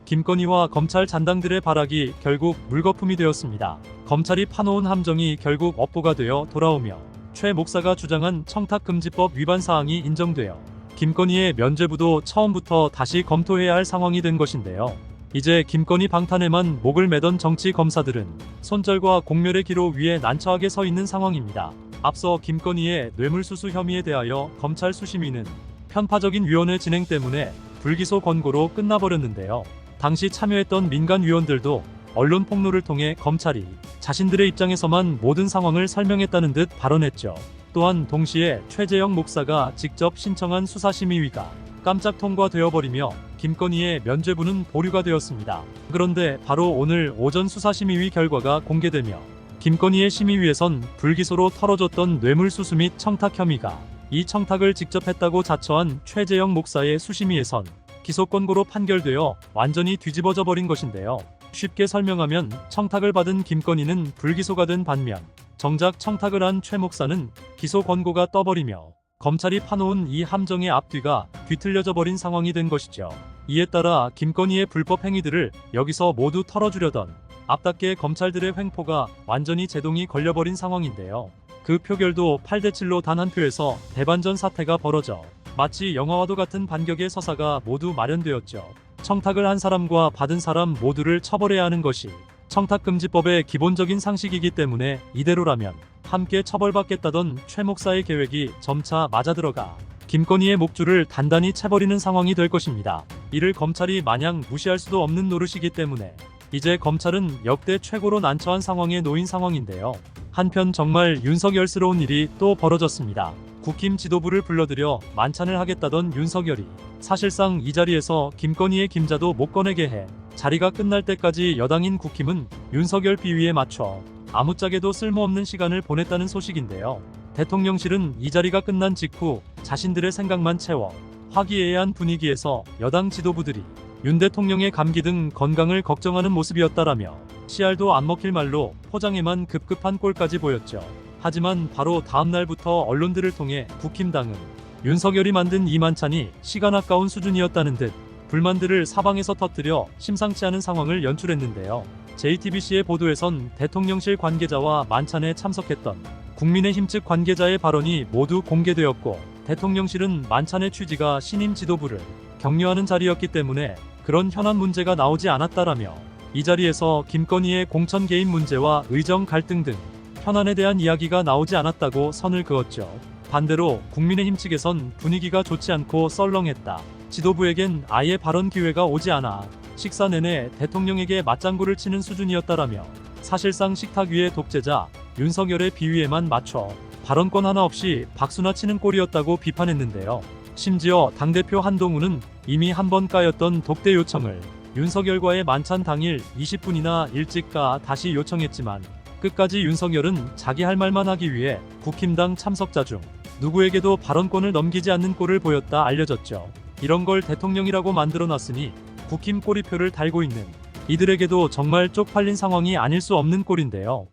김건희와 검찰 잔당들의 발악이 결국 물거품이 되었습니다. 검찰이 파놓은 함정이 결국 업보가 되어 돌아오며 최 목사가 주장한 청탁금지법 위반 사항이 인정되어 김건희의 면죄부도 처음부터 다시 검토해야 할 상황이 된 것인데요. 이제 김건희 방탄에만 목을 매던 정치 검사들은 손절과 공멸의 기로 위에 난처하게 서 있는 상황입니다. 앞서 김건희의 뇌물수수 혐의에 대하여 검찰 수심위는 편파적인 위원회 진행 때문에 불기소 권고로 끝나버렸는데요. 당시 참여했던 민간 위원들도 언론 폭로를 통해 검찰이 자신들의 입장에서만 모든 상황을 설명했다는 듯 발언했죠. 또한 동시에 최재형 목사가 직접 신청한 수사심의위가 깜짝 통과되어버리며 김건희의 면죄부는 보류가 되었습니다. 그런데 바로 오늘 오전 수사심의위 결과가 공개되며 김건희의 심의위에선 불기소로 털어줬던 뇌물수수 및 청탁 혐의가 이 청탁을 직접 했다고 자처한 최재형 목사의 수심위에선 기소권고로 판결되어 완전히 뒤집어져 버린 것인데요. 쉽게 설명하면 청탁을 받은 김건희는 불기소가 된 반면 정작 청탁을 한 최 목사는 기소 권고가 떠버리며 검찰이 파놓은 이 함정의 앞뒤가 뒤틀려져 버린 상황이 된 것이죠. 이에 따라 김건희의 불법 행위들을 여기서 모두 털어주려던 앞닿게 검찰들의 횡포가 완전히 제동이 걸려버린 상황인데요. 그 표결도 8대7로 단 한 표에서 대반전 사태가 벌어져 마치 영화와도 같은 반격의 서사가 모두 마련되었죠. 청탁을 한 사람과 받은 사람 모두를 처벌해야 하는 것이 청탁금지법의 기본적인 상식이기 때문에 이대로라면 함께 처벌받겠다던 최 목사의 계획이 점차 맞아들어가 김건희의 목줄을 단단히 채버리는 상황이 될 것입니다. 이를 검찰이 마냥 무시할 수도 없는 노릇이기 때문에 이제 검찰은 역대 최고로 난처한 상황에 놓인 상황인데요. 한편 정말 윤석열스러운 일이 또 벌어졌습니다. 국힘 지도부를 불러들여 만찬을 하겠다던 윤석열이 사실상 이 자리에서 김건희의 김자도 못 꺼내게 해 자리가 끝날 때까지 여당인 국힘은 윤석열 비위에 맞춰 아무짝에도 쓸모없는 시간을 보냈다는 소식인데요. 대통령실은 이 자리가 끝난 직후 자신들의 생각만 채워 화기애애한 분위기에서 여당 지도부들이 윤 대통령의 감기 등 건강을 걱정하는 모습이었다라며 씨알도 안 먹힐 말로 포장에만 급급한 꼴까지 보였죠. 하지만 바로 다음 날부터 언론들을 통해 국힘당은 윤석열이 만든 이 만찬이 시간 아까운 수준이었다는 듯 불만들을 사방에서 터뜨려 심상치 않은 상황을 연출했는데요. JTBC의 보도에선 대통령실 관계자와 만찬에 참석했던 국민의힘 측 관계자의 발언이 모두 공개되었고 대통령실은 만찬의 취지가 신임 지도부를 격려하는 자리였기 때문에 그런 현안 문제가 나오지 않았다라며 이 자리에서 김건희의 공천 개입 문제와 의정 갈등 등 현안에 대한 이야기가 나오지 않았다고 선을 그었죠. 반대로 국민의힘 측에선 분위기가 좋지 않고 썰렁했다. 지도부에겐 아예 발언 기회가 오지 않아 식사 내내 대통령에게 맞장구를 치는 수준이었다라며 사실상 식탁 위의 독재자 윤석열의 비위에만 맞춰 발언권 하나 없이 박수나 치는 꼴이었다고 비판했는데요. 심지어 당대표 한동훈은 이미 한 번 까였던 독대 요청을 윤석열과의 만찬 당일 20분이나 일찍 까 다시 요청했지만 끝까지 윤석열은 자기 할 말만 하기 위해 국힘당 참석자 중 누구에게도 발언권을 넘기지 않는 꼴을 보였다 알려졌죠. 이런 걸 대통령이라고 만들어놨으니 국힘 꼬리표를 달고 있는 이들에게도 정말 쪽팔린 상황이 아닐 수 없는 꼴인데요.